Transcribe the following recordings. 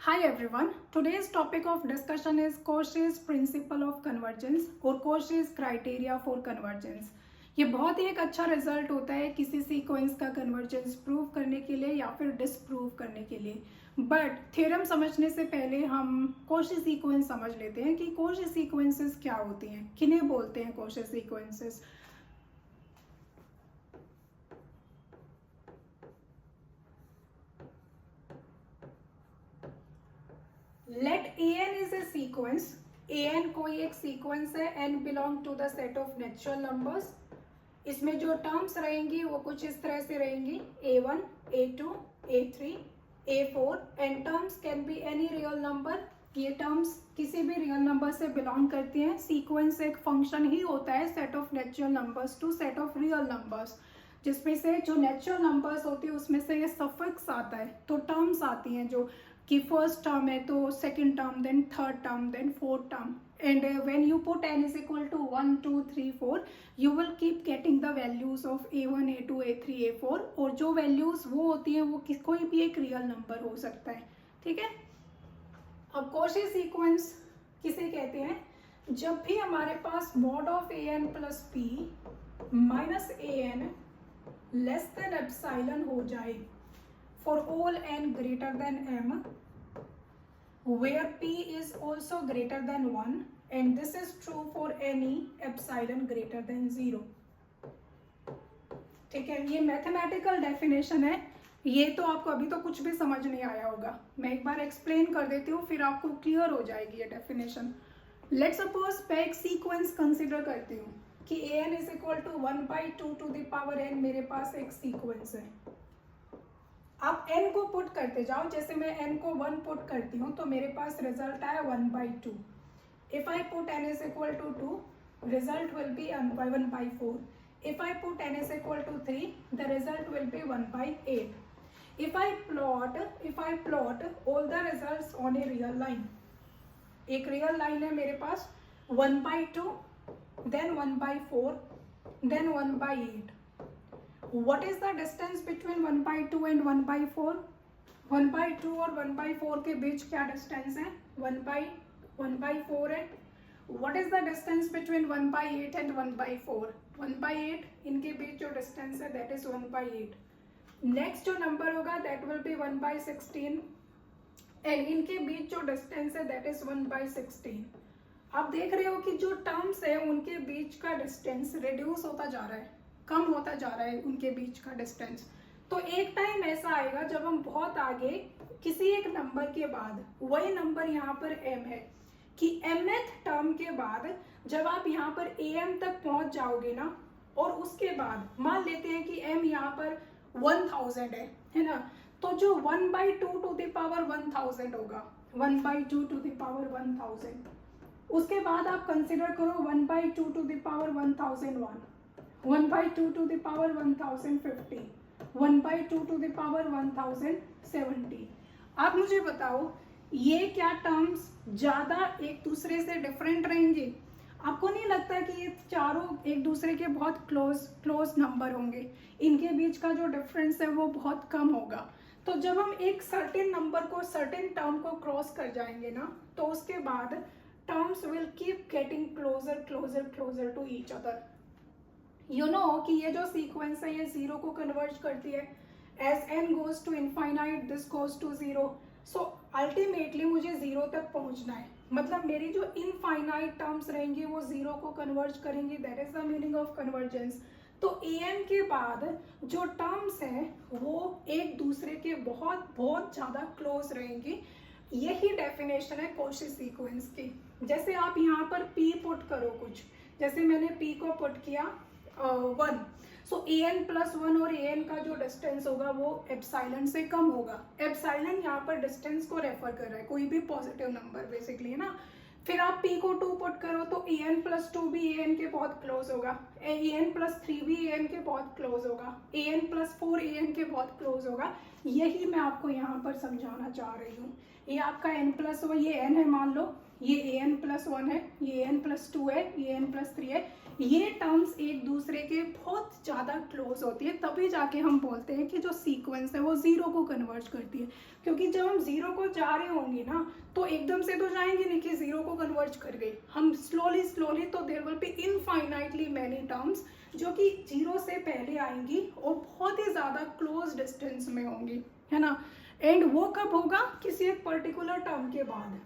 Hi everyone. Today's topic of discussion is Cauchy's principle of convergence और Cauchy's criteria for convergence. ये बहुत ही एक अच्छा रिजल्ट होता है किसी सीक्वेंस का कन्वर्जेंस प्रूव करने के लिए या फिर डिसप्रूव करने के लिए. बट थ्योरम समझने से पहले हम Cauchy सीक्वेंस समझ लेते हैं कि Cauchy सीक्वेंसेस क्या होती हैं, किन्हें बोलते हैं Cauchy sequences. Let an is a sequence. an कोई एक सीक्वेंस है and belong to the set of natural numbers. इसमें जो टर्म्स रहेंगी वो कुछ इस तरह से रहेंगी a1, a2, a3, a4 and terms can be any real number. ये टर्म्स किसी भी रियल नंबर से बिलोंग करती हैं. सीक्वेंस एक फंक्शन ही होता है set of natural numbers to set of real numbers, जिसमें से जो नेचुरल नंबर्स होती है उसमें से ये सफिक्स आता है तो टर्म्स आती हैं जो कि फर्स्ट टर्म है तो second term, then third term, then fourth term. And when you put n is equal to 1, 2, 3, 4, you will keep getting the values of a1, a2, a3, a4 और जो values वो होती हैं वो कोई भी एक रियल नंबर हो सकता है. ठीक है. अब Cauchy सीक्वेंस किसे कहते हैं? जब भी हमारे पास mod of an plus p minus an less than epsilon हो जाए for all n greater than m, where p is also greater than 1 and this is true for any epsilon greater than 0. ठीक है. ये mathematical definition है. ये तो आपको अभी तो कुछ भी समझ नहीं आया होगा. मैं एक बार एक्सप्लेन कर देती हूँ फिर आपको क्लियर हो जाएगी ये डेफिनेशन. लेट सपोज मैं एक सीक्वेंस कंसिडर करती हूँ कि an is equal to 1/2 to the power n मेरे पास एक सीक्वेंस है. आप n को पुट करते जाओ. जैसे मैं n को 1 पुट करती हूँ तो मेरे पास रिजल्ट आया 1/2. If I put n is equal to 2, result will be 1/4. If I put n is equal to 3, the result will be 1/8. If I plot all the results on a real line. एक real line है मेरे पास 1/2, then 1/4, then 1/8. What is the distance between 1/2 and 1/4? 1/2 और 1/4 के बीच क्या distance है? 1/4 है. What is the distance between 1/8 and 1/4? 1/8 इनके बीच जो डिस्टेंस है that is 1/8. नेक्स्ट जो नंबर होगा that will be 1/16 and इनके बीच जो डिस्टेंस है that is 1/16. आप देख रहे हो कि जो टर्म्स है उनके बीच का डिस्टेंस रिड्यूस होता जा रहा है, कम होता जा रहा है उनके बीच का डिस्टेंस. तो एक टाइम ऐसा आएगा जब हम बहुत आगे किसी एक नंबर के बाद, वही नंबर यहाँ पर m है, कि mth टर्म के बाद जब आप यहाँ पर am तक पहुंच जाओगे ना और उसके बाद मान लेते हैं कि m यहाँ पर 1000 है ना, तो जो 1/2 टू द पावर 1000 होगा, 1/2 टू द पावर 1000. उसके बाद आप कंसिडर करो 1/2 to the power 1001, 1/2 to the power 1050, 1/2 to the power 1070. आप मुझे बताओ ये क्या टर्म्स ज़्यादा एक दूसरे से डिफरेंट रहेंगे? आपको नहीं लगता कि ये चारों एक दूसरे के बहुत क्लोज नंबर होंगे? इनके बीच का जो डिफरेंस है वो बहुत कम होगा. तो जब हम एक सर्टेन नंबर को, सर्टेन टर्म को क्रॉस कर जाएंगे ना तो उसके बाद terms will keep getting closer to each other. You know कि ये जो सीक्वेंस है ये जीरो को कन्वर्ज करती है. As n goes to infinite this goes to zero. So ultimately मुझे जीरो तक पहुंचना है. मतलब मेरी जो इनफाइनाइट टर्म्स रहेंगी वो जीरो को कन्वर्ज करेंगी. That is the meaning of convergence. तो an के बाद जो टर्म्स हैं वो एक दूसरे के बहुत ज़्यादा क्लोज रहेंगी. यही डेफिनेशन है Cauchy सीक्वेंस की. जैसे आप यहाँ पर p पुट करो कुछ, जैसे मैंने p को पुट किया 1, सो an प्लस 1 और an का जो डिस्टेंस होगा वो एप्साइलन से कम होगा. एप्साइलन यहाँ पर डिस्टेंस को रेफर कर रहा है, कोई भी पॉजिटिव नंबर बेसिकली, है ना. फिर आप p को 2 पुट करो तो an प्लस 2 भी an के बहुत क्लोज होगा, an प्लस 3 भी an के बहुत क्लोज होगा, an प्लस 4 an के बहुत क्लोज होगा. यही मैं आपको यहाँ पर समझाना चाह रही हूँ. ये आपका n प्लस 1, ये n है मान लो, ये an प्लस 1 है, ये an प्लस 2 है, ये n प्लस 3 है. ये टर्म्स एक दूसरे के बहुत ज़्यादा क्लोज होती है, तभी जाके हम बोलते हैं कि जो सीक्वेंस है वो ज़ीरो को कन्वर्ट करती है। क्योंकि जब हम ज़ीरो को जा रहे होंगे ना तो एकदम से तो जाएंगे नहीं कि ज़ीरो को कन्वर्ट कर गई, हम स्लोली स्लोली, तो there will be infinitely many terms जो कि जीरो से पहले आएंगी और बहुत ही ज़्यादा क्लोज डिस्टेंस में होंगी, है ना। एंड वो कब होगा, किसी एक पर्टिकुलर टर्म के बाद,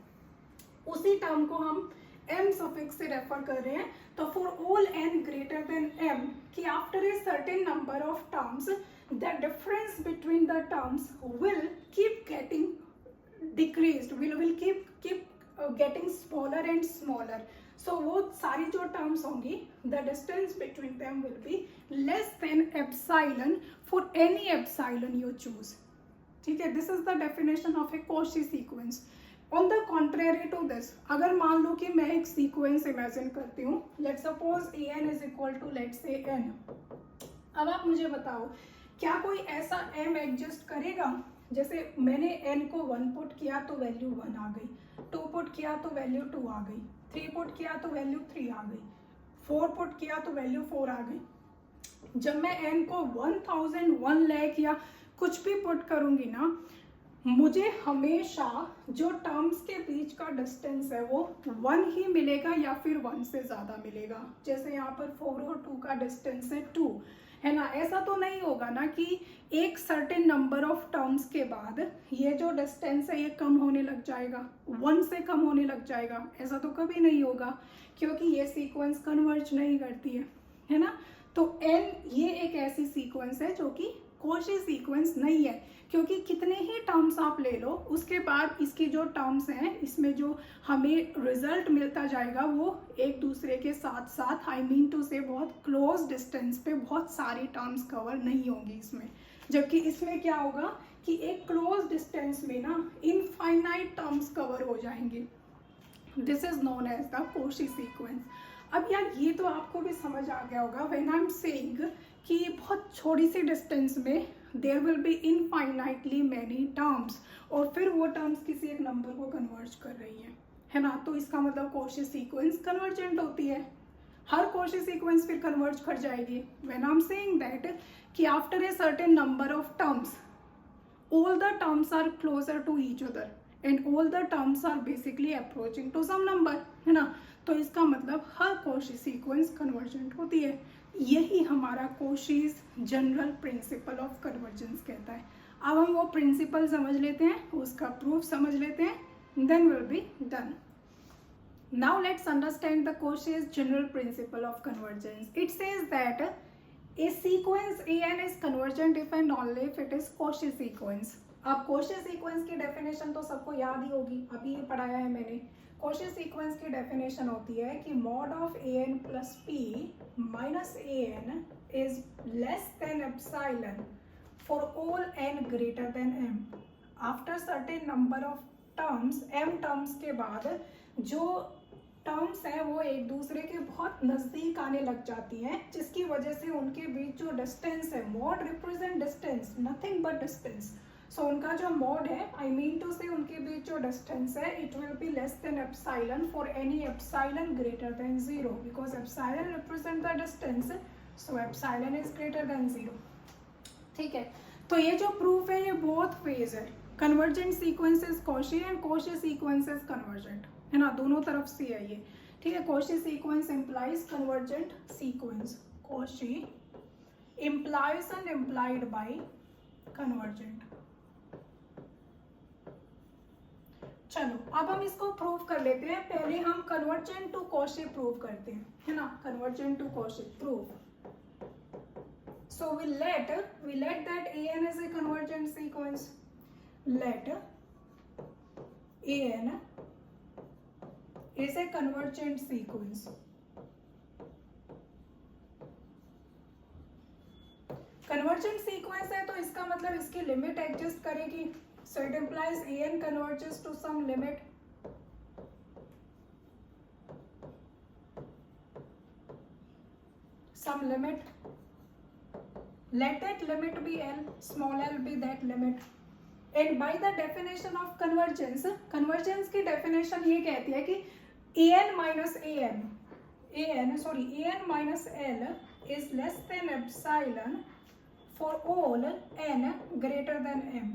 उसी टर्म को हम m सफिक्स से रेफर कर रहे हैं। तो for all n greater than m, कि after a certain number of terms the difference between the terms will keep getting decreased, will keep getting smaller and smaller. So वो सारी जो terms होंगी, the distance between them will be less than epsilon for any epsilon you choose. ठीक है, this is the definition of a Cauchy sequence. On the contrary to this, अगर मान लो कि मैं एक सीक्वेंस इमेजिन करती हूँ, let suppose an is equal to लेट से n। अब आप मुझे बताओ, क्या कोई ऐसा m एग्जिस्ट करेगा, जैसे मैंने n को 1 पुट किया तो वैल्यू 1 आ गई, 2 पुट किया तो वैल्यू 2 आ गई, 3 पुट किया तो वैल्यू 3 आ गई, 4 पुट किया तो वैल्यू 4 आ गई। जब मैं n को 1000, 1 लाख या कुछ भी पुट करूंगी ना, मुझे हमेशा जो टर्म्स के बीच का डिस्टेंस है वो 1 ही मिलेगा या फिर 1 से ज़्यादा मिलेगा। जैसे यहाँ पर 4 और 2 का डिस्टेंस है 2, है ना। ऐसा तो नहीं होगा ना कि एक सर्टेन नंबर ऑफ टर्म्स के बाद ये जो डिस्टेंस है ये कम होने लग जाएगा, 1 से कम होने लग जाएगा, ऐसा तो कभी नहीं होगा, क्योंकि ये सीक्वेंस कन्वर्ज नहीं करती है ना। तो n ये एक ऐसी सीक्वेंस है जो कि कॉची सीक्वेंस नहीं है, क्योंकि कितने ही टर्म्स आप ले लो उसके बाद इसकी जो टर्म्स हैं, इसमें जो हमें रिजल्ट मिलता जाएगा वो एक दूसरे के साथ साथ, आई मीन टू से बहुत क्लोज डिस्टेंस पे बहुत सारी टर्म्स कवर नहीं होंगी इसमें। जबकि इसमें क्या होगा कि एक क्लोज डिस्टेंस में ना इनफाइनाइट टर्म्स कवर हो जाएंगी। This is known as the Cauchy sequence. अब यार ये तो आपको भी समझ आ गया होगा व्हेन आई एम सेइंग कि बहुत छोटी सी डिस्टेंस में there will be infinitely many terms, और फिर वो टर्म्स किसी एक नंबर को कन्वर्ज कर रही है ना। तो इसका मतलब कॉची सीक्वेंस कन्वर्जेंट होती है, हर कॉची सीक्वेंस फिर कन्वर्ज कर जाएगी। When I am saying that कि after a certain number of terms all the terms are closer to each other and all the terms are basically approaching to some number, है ना। तो इसका मतलब हर Cauchy sequence convergent होती है। यही हमारा Cauchy's general principle of convergence कहता है। अब हम वो प्रिंसिपल समझ लेते हैं, उसका प्रूफ समझ लेते हैं, then will be done. Now let's understand the Cauchy's general principle of convergence. It says that a sequence an is convergent if and only if it is Cauchy sequence. अब Cauchy sequence की definition तो सबको याद ही होगी, अभी ये पढ़ाया है मैंने। Cauchy sequence की डेफिनेशन होती है कि mod of an plus p minus an is less than epsilon for all n greater than m. After certain number of terms, m terms के बाद जो टर्म्स हैं वो एक दूसरे के बहुत नज़दीक आने लग जाती हैं, जिसकी वजह से उनके बीच जो डिस्टेंस है, mod represent distance, nothing but distance. So उनका जो मॉड है, आई मीन टू से उनके बीच जो डिस्टेंस है, it will be less than epsilon for any epsilon greater than 0, because epsilon represent the distance, so epsilon is greater than 0। ठीक है, तो ये जो प्रूफ है ये बोथ फेज है, convergent sequence is Cauchy and Cauchy sequence is convergent, है ना, दोनों तरफ से है ये। ठीक है, Cauchy sequence implies convergent sequence, Cauchy implies and implied by convergent. चलो अब हम इसको प्रूव कर लेते हैं। पहले हम कन्वर्जेंट टू कॉची प्रूव करते हैं, है ना, convergent to Cauchy prove. So we let that an is a convergent sequence. Let an is a convergent sequence. Convergent sequence है तो इसका मतलब इसकी लिमिट एग्जिस्ट करेगी. So it implies an converges to some limit. Some limit. Let that limit be L, small l be that limit. And by the definition of convergence, convergence की definition ये कहती है कि an minus an an minus L is less than epsilon for all n greater than m.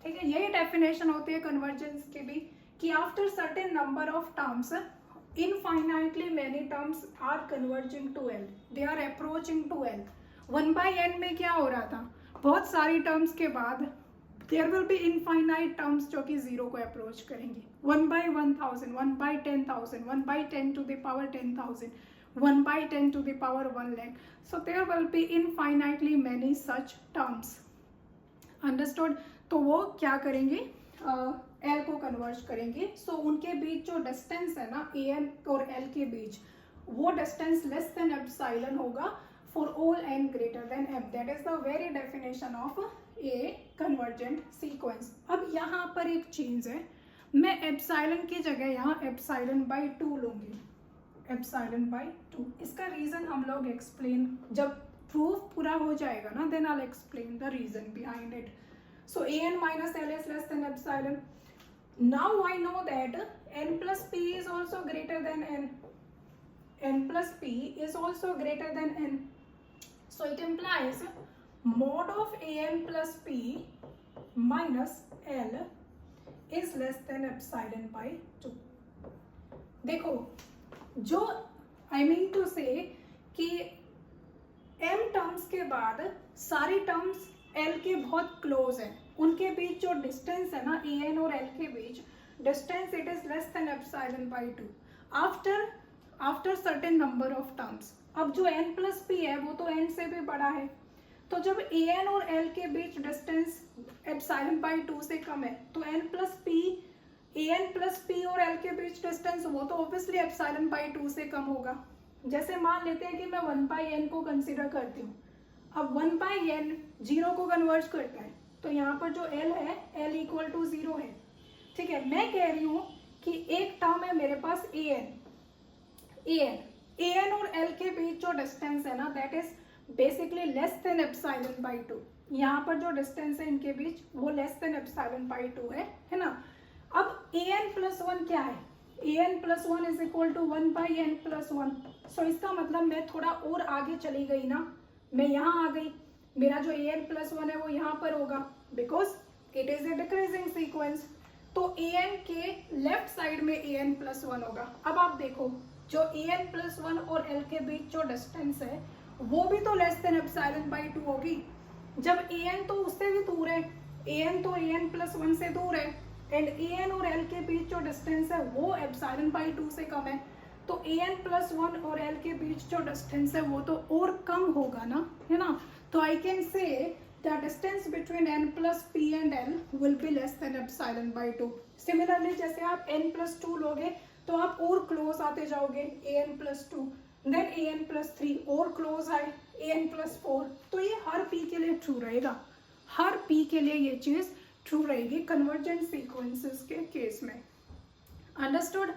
ठीक है, यही definition होती है कन्वर्जेंस की भी, कि after certain number of terms infinitely many terms are converging to L, they are approaching to L. 1/n में क्या हो रहा था, बहुत सारी टर्म्स के बाद there will be infinite terms जो कि जीरो को अप्रोच करेंगी. 1/1000, 1/10,000, 1/10 to the power 10,000, 1/10 to the power 1 lakh. So there will be infinitely many such terms. Understood? तो वो क्या करेंगे, L को कन्वर्ज करेंगे. सो उनके बीच जो डिस्टेंस है ना an और L के बीच, वो डिस्टेंस लेस देन एप्सिलॉन होगा for all n greater than m. That is the very definition of A convergent sequence. अब यहाँ पर एक चीज है, मैं एप्सिलॉन की जगह यहाँ एप्सिलॉन बाई 2 लूंगी, एप्सिलॉन बाई 2. इसका रीजन हम लोग एक्सप्लेन जब प्रूफ पूरा हो जाएगा ना, then I explain the reason behind it. So an minus L is less than epsilon. Now I know that n plus p is also greater than n. N plus p is also greater than n. So it implies mod of an plus p minus L is less than epsilon by 2. देखो, जो I mean to say कि m terms के बाद सारी terms L के बहुत close है, उनके बीच जो डिस्टेंस है ना an और L के बीच distance, it is less than epsilon by 2 after certain number of terms. अब जो n प्लस p है वो तो n से भी बड़ा है, तो जब an और L के बीच डिस्टेंस एप्सिलॉन बाई 2 से कम है तो n प्लस p और L के बीच डिस्टेंस वो तो ऑब्वियसली एप्सिलॉन बाई 2 से कम होगा. जैसे मान लेते हैं कि मैं 1/n को कंसिडर करती हूँ. अब 1/n 0 को कन्वर्ज करता है, तो यहाँ पर जो L है L इक्वल टू 0 है. ठीक है, मैं कह रही हूँ कि एक टर्म है मेरे पास an और L के बीच जो डिस्टेंस है ना, that is basically less than epsilon by 2. यहाँ पर जो डिस्टेंस है इनके बीच वो लेस देन एप्सिलॉन बाई 2 है ना. अब an प्लस 1 क्या है, an plus 1 is equal to 1/n plus 1. So इसका मतलब मैं थोड़ा और आगे चली गई ना, मैं यहाँ आ गई, मेरा जो an प्लस 1 है वो यहाँ पर होगा, because it is a decreasing sequence. तो an के लेफ्ट साइड में an प्लस 1 होगा. अब आप देखो, जो an प्लस 1 और L के बीच जो डिस्टेंस है वो भी तो लेस देन एप्सिलॉन बाई 2 होगी. जब an तो उससे भी दूर है, an तो an प्लस 1 से दूर है, एंड an और L के बीच जो डिस्टेंस है वो एप्सिलॉन बाई 2 से कम है, तो an प्लस 1 और L के बीच जो डिस्टेंस है वो तो और कम होगा ना, है ना. तो I can say the distance between n plus p and L will be less than epsilon by 2. Similarly जैसे आप n प्लस 2 लोगे तो आप और क्लोज आते जाओगे, an plus 2, then an plus 3 और क्लोज आए, an प्लस 4. तो ये हर p के लिए ट्रू रहेगा, हर p के लिए ये चीज ट्रू रहेगी कन्वर्जेंट सीक्वेंसेस के केस में. अंडरस्टूड?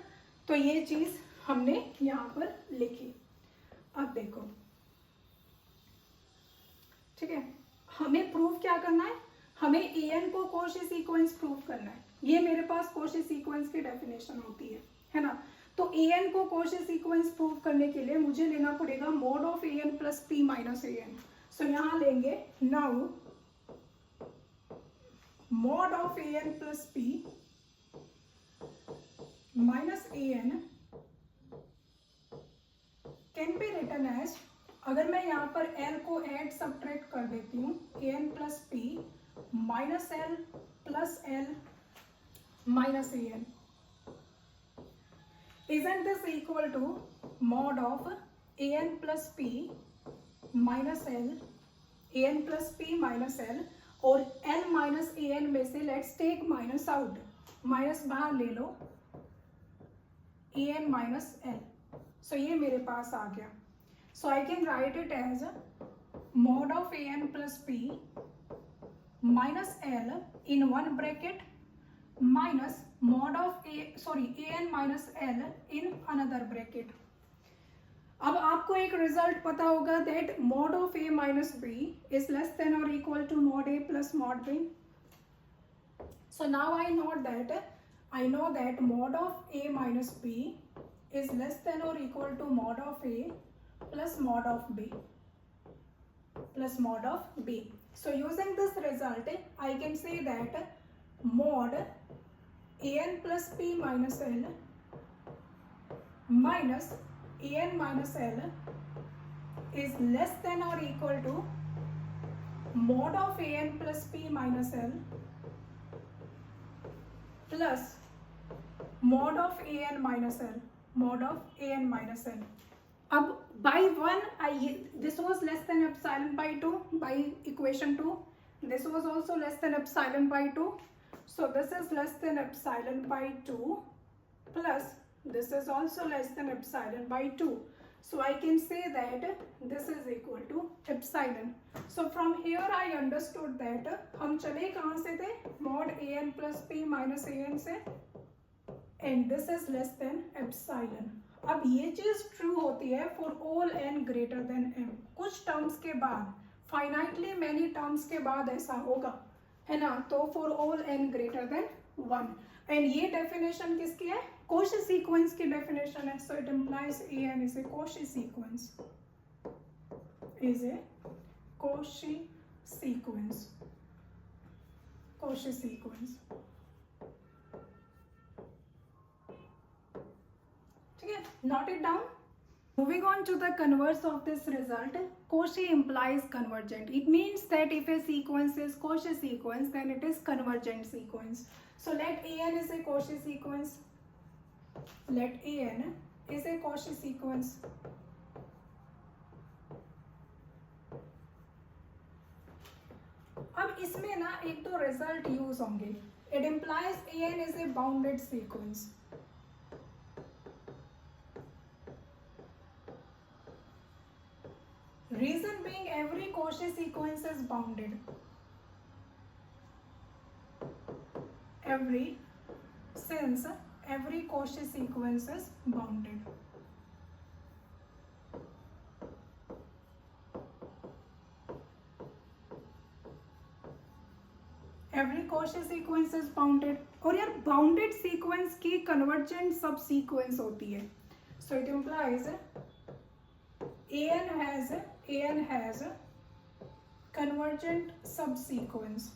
तो ये चीज हमने यहाँ पर लिखी. अब देखो, ठीक है, हमें प्रूफ क्या करना है, हमें an को कॉची सीक्वेंस प्रूफ करना है. ये मेरे पास कॉची सीक्वेंस की डेफिनेशन होती है ना. तो an को कॉची सीक्वेंस प्रूफ करने के लिए मुझे लेना पड़ेगा mode of an plus p minus an. सो यहाँ लेंगे now mod of an plus p minus an can be written as, अगर मैं यहाँ पर L को ऐड सब्ट्रैक्ट कर देती हूँ, an plus p minus L plus L minus an, isn't this equal to mod of an plus p minus L, an plus p minus L, और L minus an में से let's take minus out, minus बाहर ले लो, an minus L. So ये मेरे पास आ गया. So I can write it as mod of an plus p minus L in one bracket minus mod of an minus L in another bracket. अब आपको एक रिजल्ट पता होगा that mod of a minus b is less than or equal to mod a plus mod b. So now I know that mod of a minus b is less than or equal to mod of A plus mod of B plus mod of B. So using this result, I can say that mod an plus p minus l minus an minus l is less than or equal to mod of an plus p minus l plus mod of an minus l, mod of an minus l. अब by 1 this was less than epsilon by 2 by equation 2. This was also less than epsilon by 2. So this is less than epsilon by 2 plus this is also less than epsilon by 2. So I can say that this is equal to epsilon. So from here I understood that हम चले कहाँ से थे, mod an plus p minus an से, and this is less than epsilon. अब ये चीज true होती है for all n greater than m. कुछ टर्म्स के बाद, फाइनाइटली मैनी टर्म्स के बाद ऐसा होगा, है ना. तो for all n greater then 1. And ये डेफिनेशन किसकी है, कोशी सीक्वेंस की डेफिनेशन है. So it implies an is A Cauchy sequence, is a Cauchy sequence, Cauchy sequence. Note it down. Moving on to the converse of this result, Cauchy implies convergent. It means that if a sequence is Cauchy sequence, then it is convergent sequence. So let an is a Cauchy sequence. Let an is a Cauchy sequence. अब इसमें ना एक तो result use होंगे. It implies an is a bounded sequence. Reason being, every Cauchy sequence is bounded. Since every Cauchy sequence is bounded. Every Cauchy sequence is bounded. और यार bounded sequence की convergent subsequence होती है. So it implies an has convergent subsequence.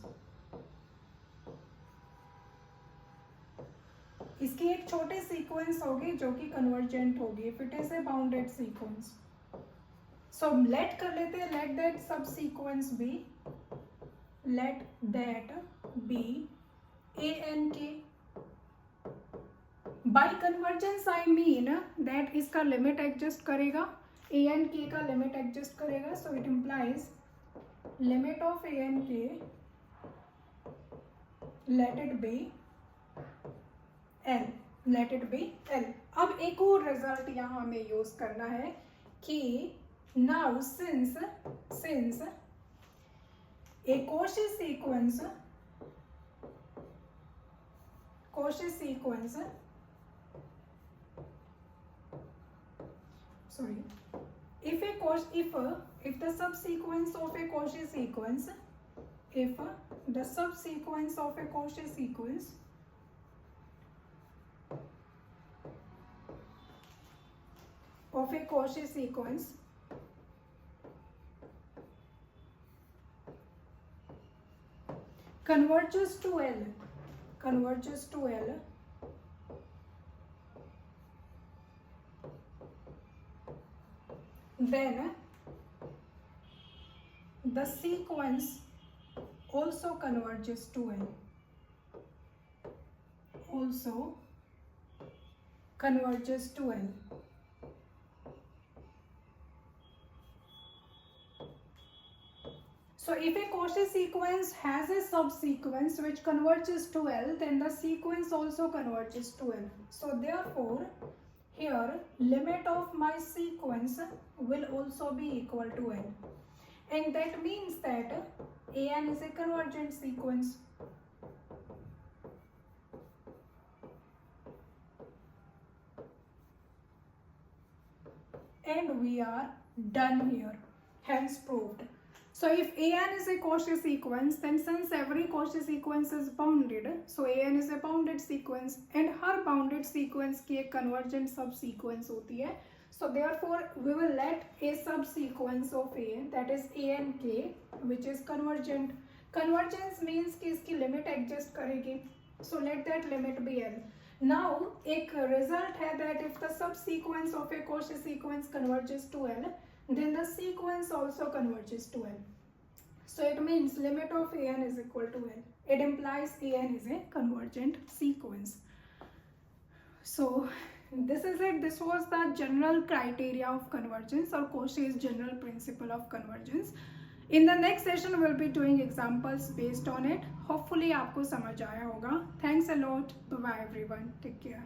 इसकी एक छोटी sequence होगी जो कि कन्वर्जेंट होगी if it is a bounded sequence. So let कर लेते हैं, let that subsequence be an k. By convergence I mean that इसका लिमिट एडजस्ट करेगा, an k का लिमिट एडजस्ट करेगा. So it implies limit of an k let it be l, let it be l. अब एक और result यहाँ हमें use करना है कि now since A Cauchy sequence sorry, if the subsequence of a Cauchy sequence, if the subsequence of a Cauchy sequence converges to L, then the sequence also converges to L. So if a Cauchy sequence has a subsequence which converges to L, then the sequence also converges to L. So therefore, here limit of my sequence will also be equal to L. And that means that an is a convergent sequence. And we are done here. Hence proved. So So if an is a Cauchy sequence, then since every Cauchy sequence is bounded, so an is a bounded sequence and her bounded sequence की एक convergent subsequence होती है. So therefore we will let a subsequence of a, that is a and k, which is convergent. Convergence means कि इसकी limit exist करेगी. So let that limit be L. Now एक result है that if the subsequence of a Cauchy sequence converges to L, then the sequence also converges to L. So it means limit of an is equal to L. It implies an is a convergent sequence. So this is it. This was the general criteria of convergence or Cauchy's general principle of convergence. In the next session we'll be doing examples based on it. Hopefully आपको समझ आया होगा. Thanks a lot. Bye bye everyone. Take care.